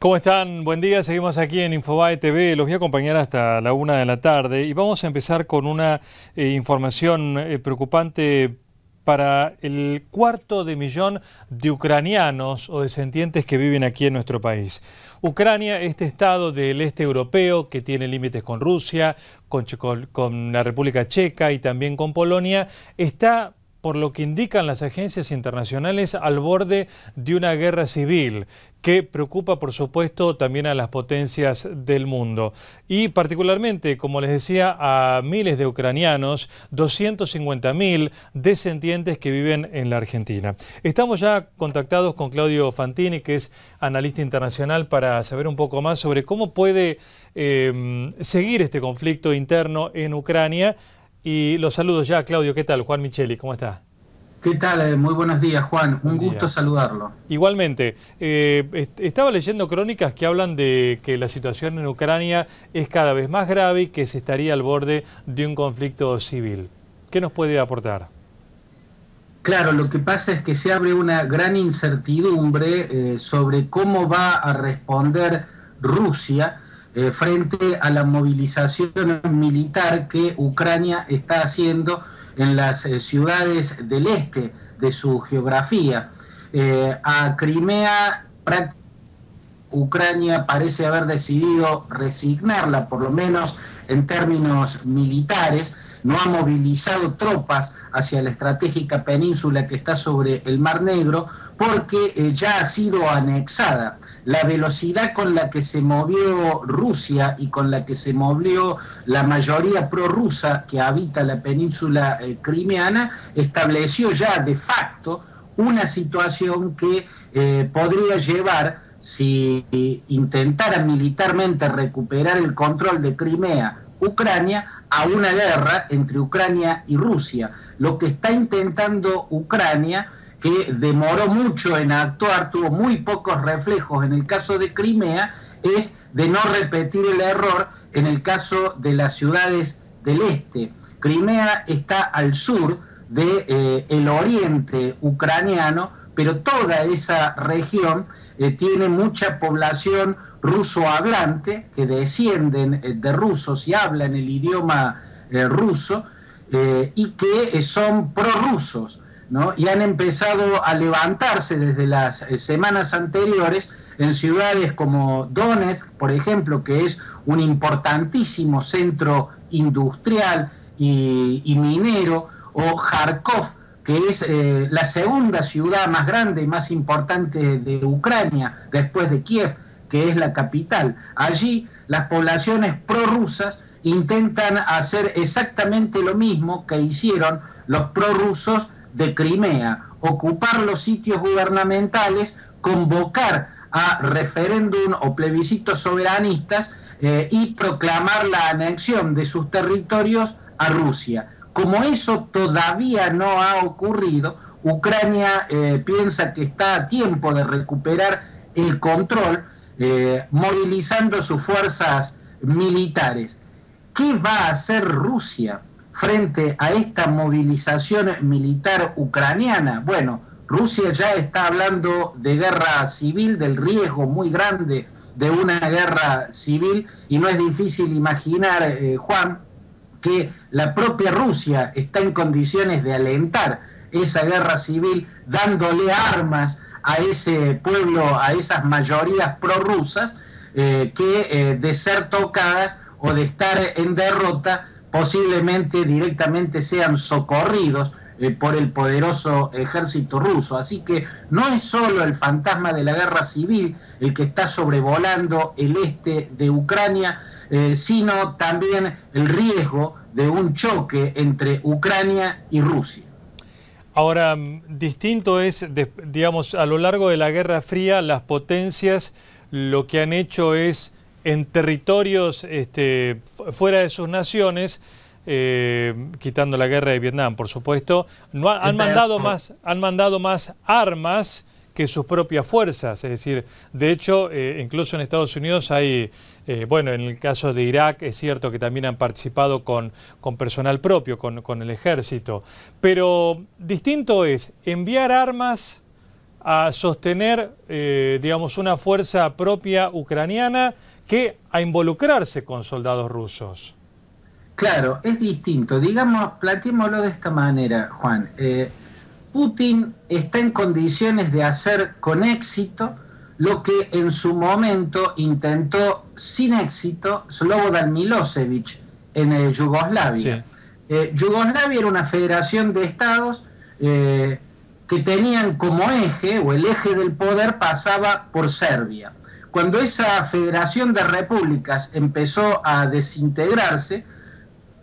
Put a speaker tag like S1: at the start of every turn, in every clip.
S1: ¿Cómo están? Buen día, seguimos aquí en Infobae TV, los voy a acompañar hasta la 1 de la tarde y vamos a empezar con una información preocupante para el 250.000 de ucranianos o descendientes que viven aquí en nuestro país. Ucrania, este estado del este europeo que tiene límites con Rusia, con la República Checa y también con Polonia, está, por lo que indican las agencias internacionales, al borde de una guerra civil que preocupa, por supuesto, también a las potencias del mundo. Y particularmente, como les decía, a miles de ucranianos, 250.000 descendientes que viven en la Argentina. Estamos ya contactados con Claudio Fantini, que es analista internacional, para saber un poco más sobre cómo puede seguir este conflicto interno en Ucrania. Y los saludos ya, Claudio. ¿Qué tal? Juan Micheli, ¿cómo está?
S2: ¿Qué tal? Muy buenos días, Juan. Un gusto saludarlo.
S1: Igualmente. Estaba leyendo crónicas que hablan de que la situación en Ucrania es cada vez más grave y que se estaría al borde de un conflicto civil. ¿Qué nos puede aportar?
S2: Claro, lo que pasa es que se abre una gran incertidumbre sobre cómo va a responder Rusia frente a la movilización militar que Ucrania está haciendo en las ciudades del este de su geografía. A Crimea, Ucrania parece haber decidido resignarla, por lo menos en términos militares. No ha movilizado tropas hacia la estratégica península que está sobre el Mar Negro porque ya ha sido anexada. La velocidad con la que se movió Rusia y con la que se movió la mayoría prorrusa que habita la península crimeana estableció ya de facto una situación que podría llevar, si intentara militarmente recuperar el control de Crimea, Ucrania, a una guerra entre Ucrania y Rusia. Lo que está intentando Ucrania, que demoró mucho en actuar, tuvo muy pocos reflejos en el caso de Crimea, es de no repetir el error en el caso de las ciudades del este. Crimea está al sur del oriente ucraniano, pero toda esa región tiene mucha población ruso hablante, que descienden de rusos y hablan el idioma ruso, y que son prorrusos, ¿no? Y han empezado a levantarse desde las semanas anteriores en ciudades como Donetsk, por ejemplo, que es un importantísimo centro industrial y minero, o Kharkov, que es la segunda ciudad más grande y más importante de Ucrania, después de Kiev, que es la capital. Allí las poblaciones prorrusas intentan hacer exactamente lo mismo que hicieron los prorrusos de Crimea: ocupar los sitios gubernamentales, convocar a referéndum o plebiscitos soberanistas y proclamar la anexión de sus territorios a Rusia. Como eso todavía no ha ocurrido, Ucrania piensa que está a tiempo de recuperar el control, movilizando sus fuerzas militares. ¿Qué va a hacer Rusia frente a esta movilización militar ucraniana? Bueno, Rusia ya está hablando de guerra civil, del riesgo muy grande de una guerra civil, y no es difícil imaginar, Juan, que la propia Rusia está en condiciones de alentar esa guerra civil, dándole armas a ese pueblo, a esas mayorías prorrusas, que de ser tocadas o de estar en derrota, posiblemente directamente sean socorridos por el poderoso ejército ruso. Así que no es solo el fantasma de la guerra civil el que está sobrevolando el este de Ucrania, sino también el riesgo de un choque entre Ucrania y Rusia.
S1: Ahora, distinto es, digamos, a lo largo de la Guerra Fría, las potencias lo que han hecho es, en territorios fuera de sus naciones, quitando la guerra de Vietnam, por supuesto, han mandado más armas que sus propias fuerzas. Es decir, de hecho, incluso en Estados Unidos hay, bueno, en el caso de Irak es cierto que también han participado con personal propio, con el ejército. Pero distinto es enviar armas a sostener, digamos, una fuerza propia ucraniana que a involucrarse con soldados rusos.
S2: Claro, es distinto. Digamos, planteémoslo de esta manera, Juan. Putin está en condiciones de hacer con éxito lo que en su momento intentó sin éxito Slobodan Milosevic en Yugoslavia. Sí. Yugoslavia era una federación de estados que tenían como eje, o el eje del poder pasaba por Serbia. Cuando esa federación de repúblicas empezó a desintegrarse,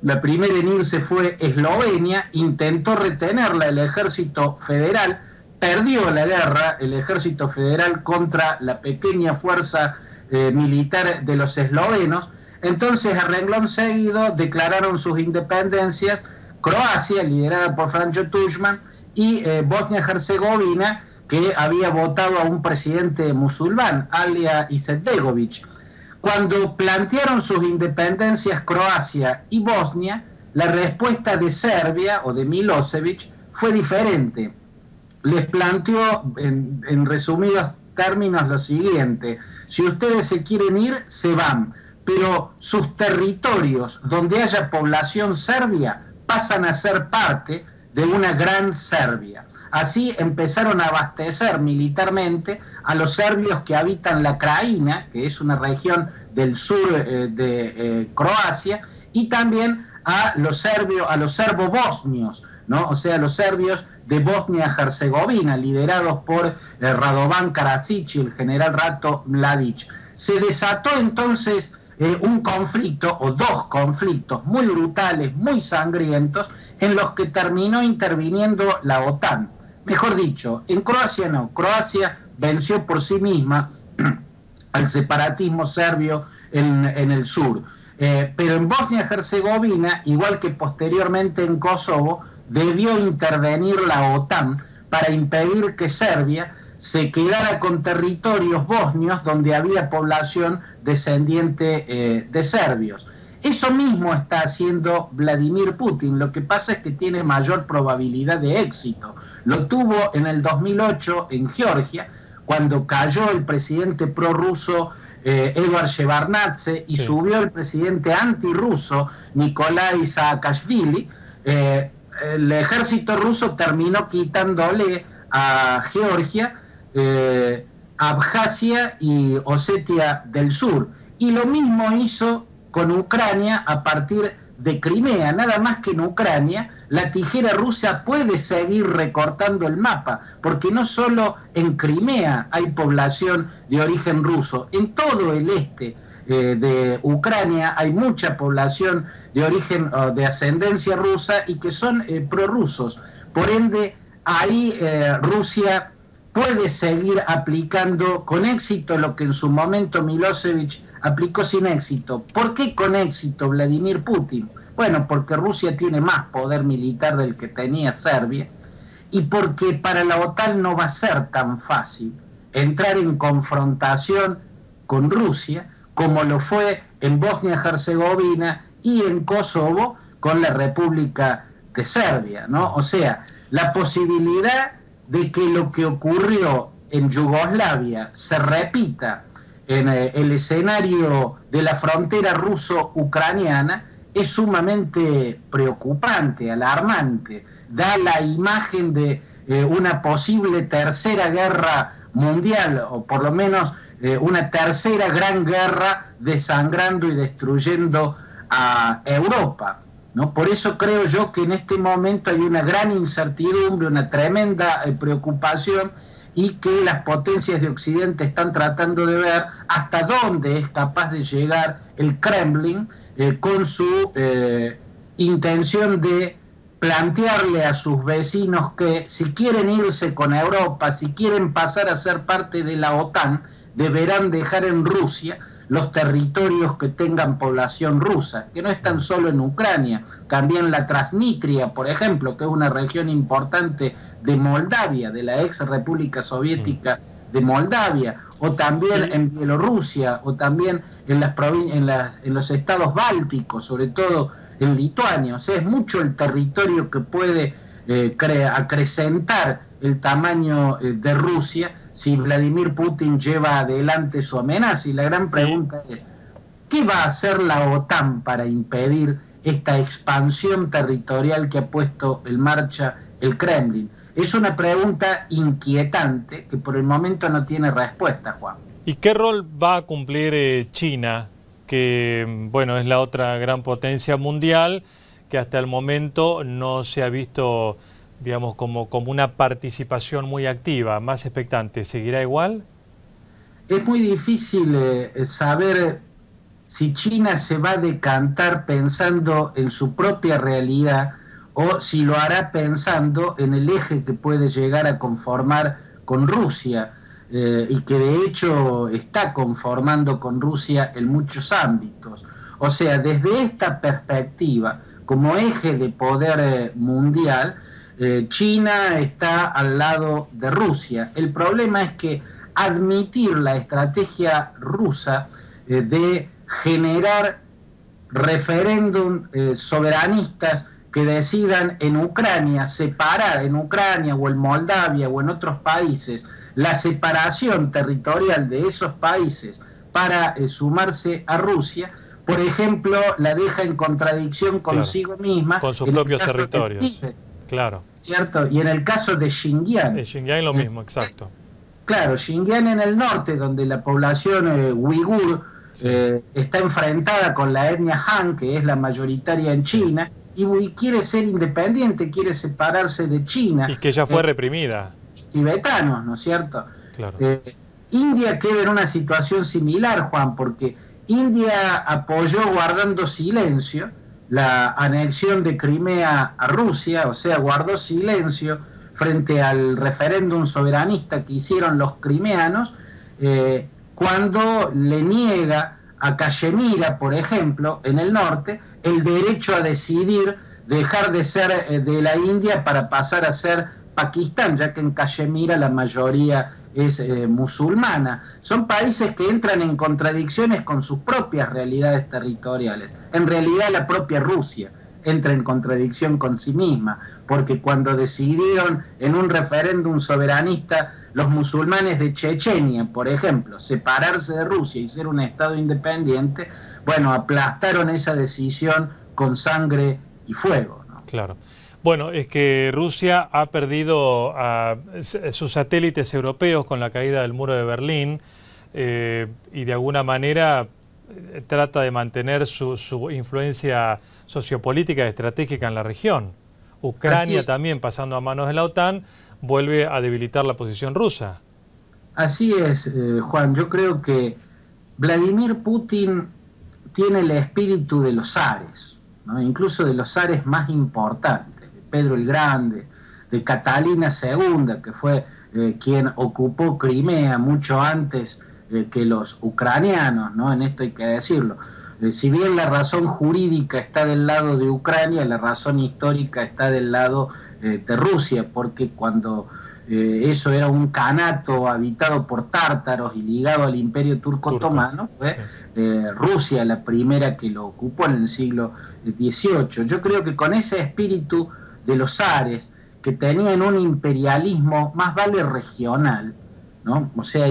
S2: la primera en irse fue Eslovenia, intentó retenerla el ejército federal, perdió la guerra el ejército federal contra la pequeña fuerza militar de los eslovenos. Entonces, a renglón seguido, declararon sus independencias Croacia, liderada por Franjo Tuđman, y Bosnia-Herzegovina, que había votado a un presidente musulmán, Alija Izetbegović. Cuando plantearon sus independencias Croacia y Bosnia, la respuesta de Serbia o de Milosevic fue diferente. Les planteó, en resumidos términos, lo siguiente: si ustedes se quieren ir, se van, pero sus territorios donde haya población serbia pasan a ser parte de una gran Serbia. Así empezaron a abastecer militarmente a los serbios que habitan la Krajina, que es una región del sur de Croacia, y también a los serbo-bosnios, ¿no? O sea, los serbios de Bosnia-Herzegovina, liderados por Radovan Karadzic y el general Ratko Mladic. Se desató entonces un conflicto, o dos conflictos muy brutales, muy sangrientos, en los que terminó interviniendo la OTAN. Mejor dicho, en Croacia no. Croacia venció por sí misma al separatismo serbio en el sur. Pero en Bosnia-Herzegovina, igual que posteriormente en Kosovo, debió intervenir la OTAN para impedir que Serbia se quedara con territorios bosnios donde había población descendiente de serbios. Eso mismo está haciendo Vladimir Putin. Lo que pasa es que tiene mayor probabilidad de éxito. Lo tuvo en el 2008 en Georgia, cuando cayó el presidente prorruso Eduard Shevardnadze y subió el presidente antirruso Nikolai Saakashvili. El ejército ruso terminó quitándole a Georgia, Abjasia y Osetia del Sur. Y lo mismo hizo con Ucrania a partir de Crimea. Nada más que en Ucrania la tijera rusa puede seguir recortando el mapa, porque no solo en Crimea hay población de origen ruso, en todo el este de Ucrania hay mucha población de origen de ascendencia rusa y que son prorrusos. Por ende, ahí Rusia puede seguir aplicando con éxito lo que en su momento Milosevic aplicó sin éxito. ¿Por qué con éxito Vladimir Putin? Bueno, porque Rusia tiene más poder militar del que tenía Serbia, y porque para la OTAN no va a ser tan fácil entrar en confrontación con Rusia como lo fue en Bosnia-Herzegovina y en Kosovo con la República de Serbia, ¿no? O sea, la posibilidad de que lo que ocurrió en Yugoslavia se repita en el escenario de la frontera ruso-ucraniana es sumamente preocupante, alarmante. Da la imagen de una posible tercera guerra mundial, o por lo menos una tercera gran guerra desangrando y destruyendo a Europa, ¿no? Por eso creo yo que en este momento hay una gran incertidumbre, una tremenda preocupación, y que las potencias de Occidente están tratando de ver hasta dónde es capaz de llegar el Kremlin con su intención de plantearle a sus vecinos que si quieren irse con Europa, si quieren pasar a ser parte de la OTAN, deberán dejar en Rusia los territorios que tengan población rusa, que no están solo en Ucrania, también la Transnistria, por ejemplo, que es una región importante de Moldavia, de la ex República Soviética de Moldavia, o también en Bielorrusia, o también en los estados bálticos, sobre todo en Lituania. O sea, es mucho el territorio que puede acrecentar el tamaño de Rusia si Vladimir Putin lleva adelante su amenaza. Y la gran pregunta es, ¿qué va a hacer la OTAN para impedir esta expansión territorial que ha puesto en marcha el Kremlin? Es una pregunta inquietante que por el momento no tiene respuesta, Juan.
S1: ¿Y qué rol va a cumplir China, que bueno, es la otra gran potencia mundial, que hasta el momento no se ha visto, digamos, como una participación muy activa, más expectante? ¿Seguirá igual?
S2: Es muy difícil saber si China se va a decantar pensando en su propia realidad o si lo hará pensando en el eje que puede llegar a conformar con Rusia, y que de hecho está conformando con Rusia en muchos ámbitos. O sea, desde esta perspectiva, como eje de poder mundial, China está al lado de Rusia. El problema es que admitir la estrategia rusa de generar referéndum soberanistas que decidan en Ucrania, separar en Ucrania o en Moldavia o en otros países la separación territorial de esos países para sumarse a Rusia, por ejemplo, la deja en contradicción consigo misma.
S1: Con sus propios territorios. Claro.
S2: ¿Cierto? Y en el caso de Xinjiang.
S1: En Xinjiang lo mismo, exacto.
S2: Claro, Xinjiang en el norte, donde la población uigur está enfrentada con la etnia Han, que es la mayoritaria en China, y quiere ser independiente, quiere separarse de China.
S1: Y que ya fue reprimida.
S2: Tibetanos, ¿no es cierto?
S1: Claro.
S2: India queda en una situación similar, Juan, porque India apoyó guardando silencio la anexión de Crimea a Rusia, o sea, guardó silencio frente al referéndum soberanista que hicieron los crimeanos, cuando le niega a Cachemira, por ejemplo, en el norte, el derecho a decidir dejar de ser de la India para pasar a ser Pakistán, ya que en Cachemira la mayoría es musulmana. Son países que entran en contradicciones con sus propias realidades territoriales. En realidad la propia Rusia entra en contradicción con sí misma, porque cuando decidieron en un referéndum soberanista los musulmanes de Chechenia, por ejemplo, separarse de Rusia y ser un estado independiente, bueno, aplastaron esa decisión con sangre y fuego, ¿no?
S1: Claro. Bueno, es que Rusia ha perdido a sus satélites europeos con la caída del muro de Berlín, y de alguna manera trata de mantener su influencia sociopolítica y estratégica en la región. Ucrania también, pasando a manos de la OTAN, vuelve a debilitar la posición rusa.
S2: Así es, Juan. Yo creo que Vladimir Putin tiene el espíritu de los zares, ¿no? Incluso de los zares más importantes. Pedro el Grande, de Catalina II, que fue quien ocupó Crimea mucho antes que los ucranianos, ¿no? En esto hay que decirlo. Si bien la razón jurídica está del lado de Ucrania, la razón histórica está del lado de Rusia, porque cuando eso era un kanato habitado por tártaros y ligado al imperio turco otomano, fue Rusia la primera que lo ocupó en el siglo XVIII. Yo creo que con ese espíritu de los zares, que tenían un imperialismo más vale regional, ¿no? O sea,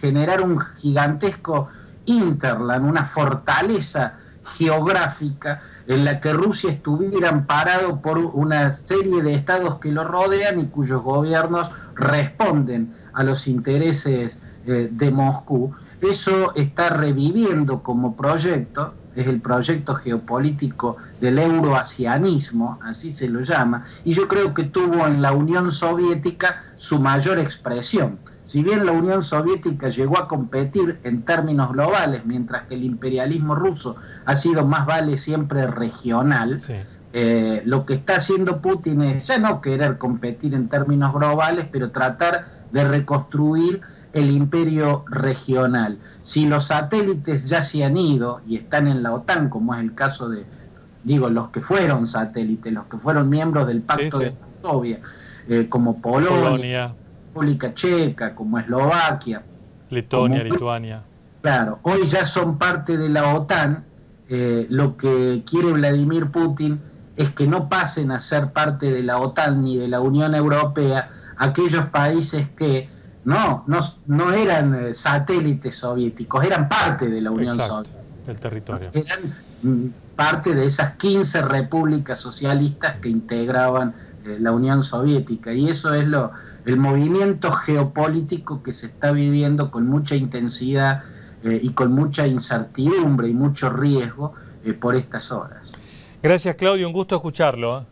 S2: generar un gigantesco hinterland, una fortaleza geográfica en la que Rusia estuviera amparado por una serie de estados que lo rodean y cuyos gobiernos responden a los intereses de Moscú. Eso está reviviendo como proyecto. Es el proyecto geopolítico del euroasianismo, así se lo llama, y yo creo que tuvo en la Unión Soviética su mayor expresión. Si bien la Unión Soviética llegó a competir en términos globales, mientras que el imperialismo ruso ha sido más vale siempre regional, lo que está haciendo Putin es ya no querer competir en términos globales, pero tratar de reconstruir el imperio regional. Si los satélites ya se han ido y están en la OTAN, como es el caso de, los que fueron satélites, los que fueron miembros del Pacto de Varsovia, como Polonia, República Checa, como Eslovaquia,
S1: Lituania.
S2: Claro, hoy ya son parte de la OTAN. Lo que quiere Vladimir Putin es que no pasen a ser parte de la OTAN ni de la Unión Europea aquellos países que no eran satélites soviéticos, eran parte de la Unión Soviética.
S1: Del territorio.
S2: Eran parte de esas 15 repúblicas socialistas que integraban la Unión Soviética. Y eso es el movimiento geopolítico que se está viviendo con mucha intensidad y con mucha incertidumbre y mucho riesgo por estas horas.
S1: Gracias, Claudio, un gusto escucharlo.